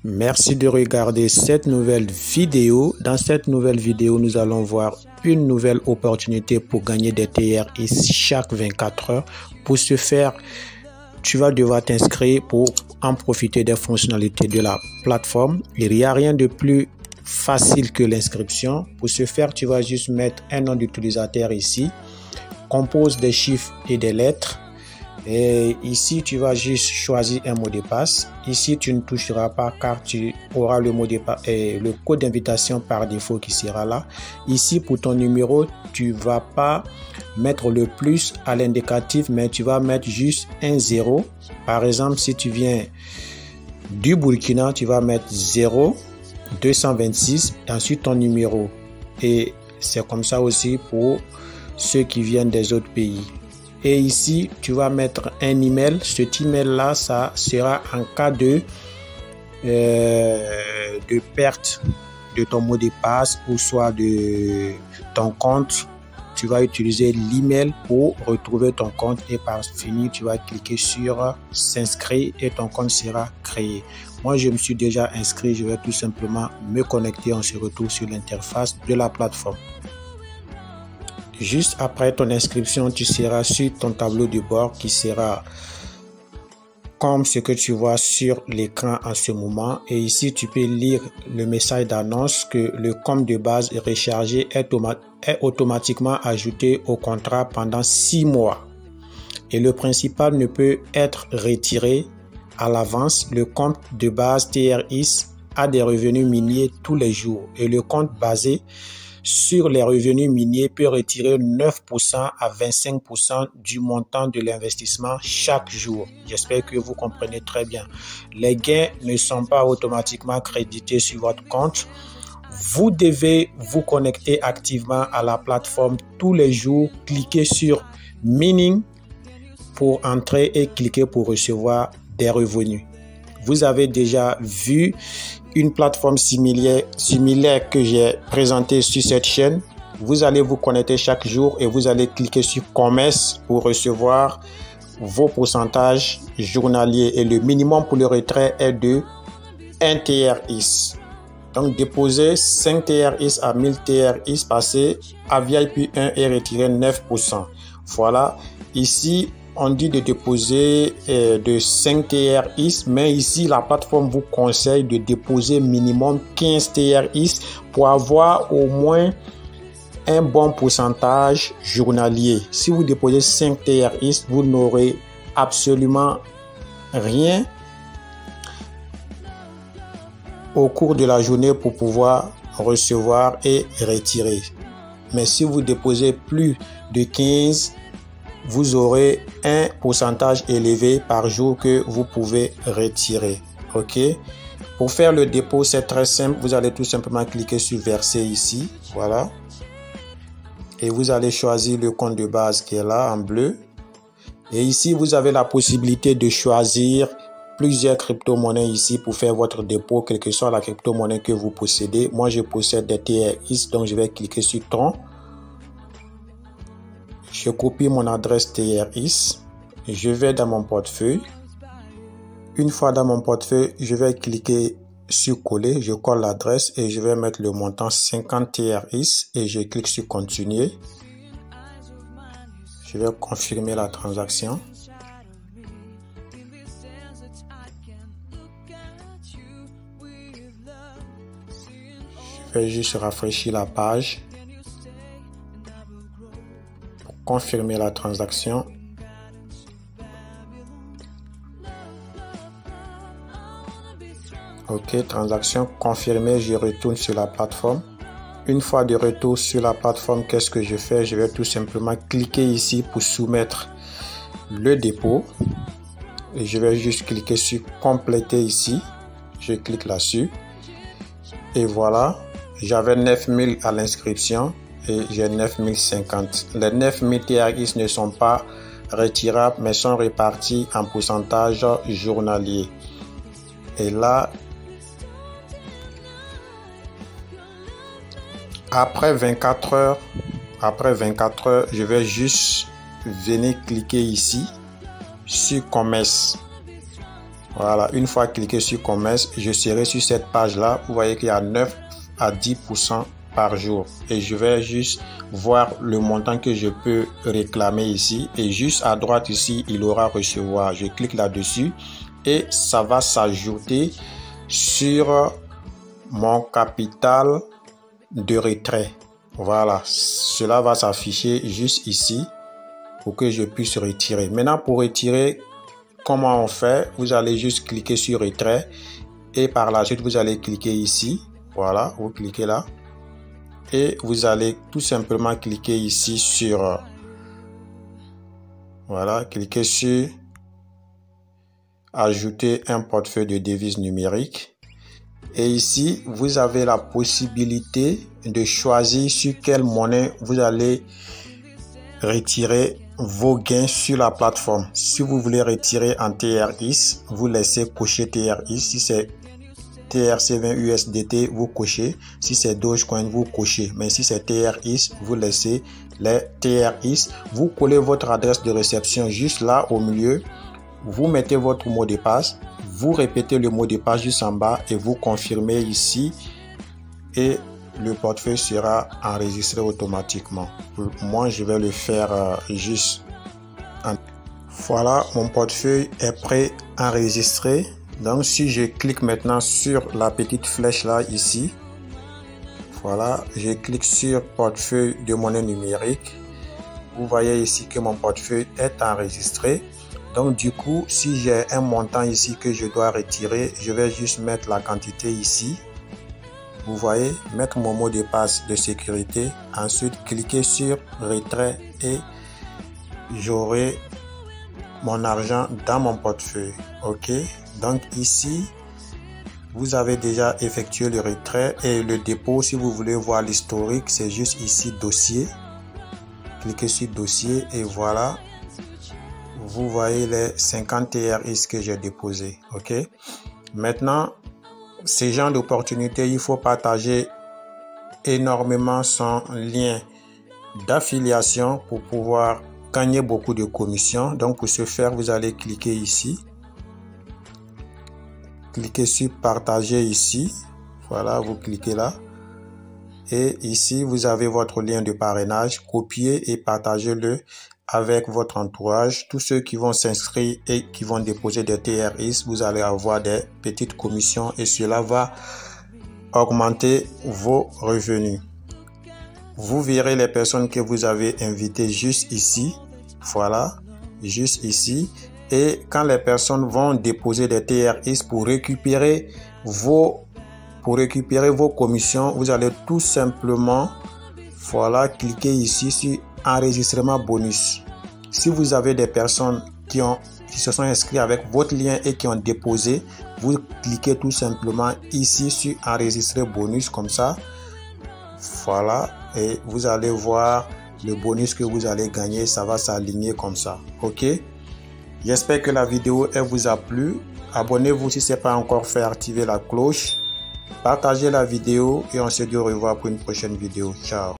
Merci de regarder cette nouvelle vidéo. Dans cette nouvelle vidéo, nous allons voir une nouvelle opportunité pour gagner des TRX chaque 24 heures. Pour ce faire, tu vas devoir t'inscrire pour en profiter des fonctionnalités de la plateforme. Il n'y a rien de plus facile que l'inscription. Pour ce faire, tu vas juste mettre un nom d'utilisateur ici. Compose des chiffres et des lettres. Et ici, tu vas juste choisir un mot de passe. Ici, tu ne toucheras pas car tu auras le mot de passe et le code d'invitation par défaut qui sera là. Ici, pour ton numéro, tu vas pas mettre le plus à l'indicatif, mais tu vas mettre juste un 0. Par exemple, si tu viens du Burkina, tu vas mettre 0 226 et ensuite ton numéro. Et c'est comme ça aussi pour ceux qui viennent des autres pays. Et ici, tu vas mettre un email. Cet email-là, ça sera en cas de perte de ton mot de passe ou soit de ton compte. Tu vas utiliser l'email pour retrouver ton compte et par fini, tu vas cliquer sur s'inscrire et ton compte sera créé. Moi, je me suis déjà inscrit. Je vais tout simplement me connecter. On se retrouve sur l'interface de la plateforme. Juste après ton inscription, tu seras sur ton tableau de bord qui sera comme ce que tu vois sur l'écran en ce moment. Et ici, tu peux lire le message d'annonce que le compte de base rechargé est automatiquement ajouté au contrat pendant 6 mois. Et le principal ne peut être retiré à l'avance. Le compte de base TRX a des revenus miniers tous les jours. Et le compte basé sur les revenus miniers peut retirer 9% à 25% du montant de l'investissement chaque jour. J'espère que vous comprenez très bien. Les gains ne sont pas automatiquement crédités sur votre compte. Vous devez vous connecter activement à la plateforme tous les jours. Cliquez sur Mining pour entrer et cliquez pour recevoir des revenus. Vous avez déjà vu une plateforme similaire que j'ai présentée sur cette chaîne. Vous allez vous connecter chaque jour et vous allez cliquer sur commerce pour recevoir vos pourcentages journaliers. Et le minimum pour le retrait est de 1 TRX. Donc déposer 5 TRX à 1000 TRX, passer à VIP 1 et retirer 9%. Voilà. Ici, on dit de déposer de 5 TRX, mais ici, la plateforme vous conseille de déposer minimum 15 TRX pour avoir au moins un bon pourcentage journalier. Si vous déposez 5 TRX, vous n'aurez absolument rien au cours de la journée pour pouvoir recevoir et retirer. Mais si vous déposez plus de 15, vous aurez un pourcentage élevé par jour que vous pouvez retirer. OK? Pour faire le dépôt, c'est très simple. Vous allez tout simplement cliquer sur verser ici. Voilà. Et vous allez choisir le compte de base qui est là en bleu. Et ici, vous avez la possibilité de choisir plusieurs crypto-monnaies ici pour faire votre dépôt, quelle que soit la crypto-monnaie que vous possédez. Moi, je possède des TRX, donc je vais cliquer sur Tron. Je copie mon adresse TRX, je vais dans mon portefeuille. Une fois dans mon portefeuille, je vais cliquer sur coller, je colle l'adresse et je vais mettre le montant 50 TRX et je clique sur continuer. Je vais confirmer la transaction. Je vais juste rafraîchir la page. Confirmer la transaction. OK, transaction confirmée, je retourne sur la plateforme. Une fois de retour sur la plateforme, qu'est-ce que je fais? Je vais tout simplement cliquer ici pour soumettre le dépôt. Et je vais juste cliquer sur compléter ici. Je clique là-dessus. Et voilà, j'avais 9000 à l'inscription. Et j'ai 9050. Les 9000 TRX ne sont pas retirables, mais sont répartis en pourcentage journalier. Et là, après 24 heures, je vais juste venir cliquer ici sur commerce. Voilà, une fois cliqué sur commerce, je serai sur cette page là. Vous voyez qu'il y a 9 à 10% par jour et je vais juste voir le montant que je peux réclamer ici, et juste à droite ici il aura recevoir. Je clique là-dessus et ça va s'ajouter sur mon capital de retrait. Voilà, cela va s'afficher juste ici pour que je puisse retirer. Maintenant, pour retirer, comment on fait? Vous allez juste cliquer sur retrait et par la suite vous allez cliquer ici. Voilà, vous cliquez là et vous allez tout simplement cliquer ici sur voilà, cliquez sur ajouter un portefeuille de devises numériques. Et ici, vous avez la possibilité de choisir sur quelle monnaie vous allez retirer vos gains sur la plateforme. Si vous voulez retirer en TRX, vous laissez cocher TRX. Si c'est TRC20 USDT, vous cochez. Si c'est Dogecoin, vous cochez. Mais si c'est TRX, vous laissez les TRX. Vous collez votre adresse de réception juste là au milieu. Vous mettez votre mot de passe. Vous répétez le mot de passe juste en bas et vous confirmez ici. Et le portefeuille sera enregistré automatiquement. Moi, je vais le faire juste. Voilà, mon portefeuille est prêt à enregistrer. Donc, si je clique maintenant sur la petite flèche là, ici. Voilà, je clique sur portefeuille de monnaie numérique. Vous voyez ici que mon portefeuille est enregistré. Donc, du coup, si j'ai un montant ici que je dois retirer, je vais juste mettre la quantité ici. Vous voyez, mettre mon mot de passe de sécurité. Ensuite, cliquer sur retrait et j'aurai mon argent dans mon portefeuille. OK. Donc ici, vous avez déjà effectué le retrait et le dépôt. Si vous voulez voir l'historique, c'est juste ici dossier. Cliquez sur dossier et voilà. Vous voyez les 50 TRX que j'ai déposé. OK. Maintenant, ces genres d'opportunités, il faut partager énormément son lien d'affiliation pour pouvoir gagner beaucoup de commissions. Donc pour ce faire, vous allez cliquer ici. Cliquez sur partager ici. Voilà, vous cliquez là. Et ici, vous avez votre lien de parrainage. Copiez et partagez-le avec votre entourage. Tous ceux qui vont s'inscrire et qui vont déposer des TRX, vous allez avoir des petites commissions et cela va augmenter vos revenus. Vous verrez les personnes que vous avez invitées juste ici. Voilà, juste ici. Et quand les personnes vont déposer des TRX pour récupérer vos commissions, vous allez tout simplement voilà, cliquer ici sur enregistrement bonus. Si vous avez des personnes qui se sont inscrites avec votre lien et qui ont déposé, vous cliquez tout simplement ici sur enregistrer bonus comme ça. Voilà, et vous allez voir le bonus que vous allez gagner, ça va s'aligner comme ça. OK? J'espère que la vidéo elle vous a plu. Abonnez-vous si ce n'est pas encore fait, activez la cloche. Partagez la vidéo et on se dit au revoir pour une prochaine vidéo. Ciao.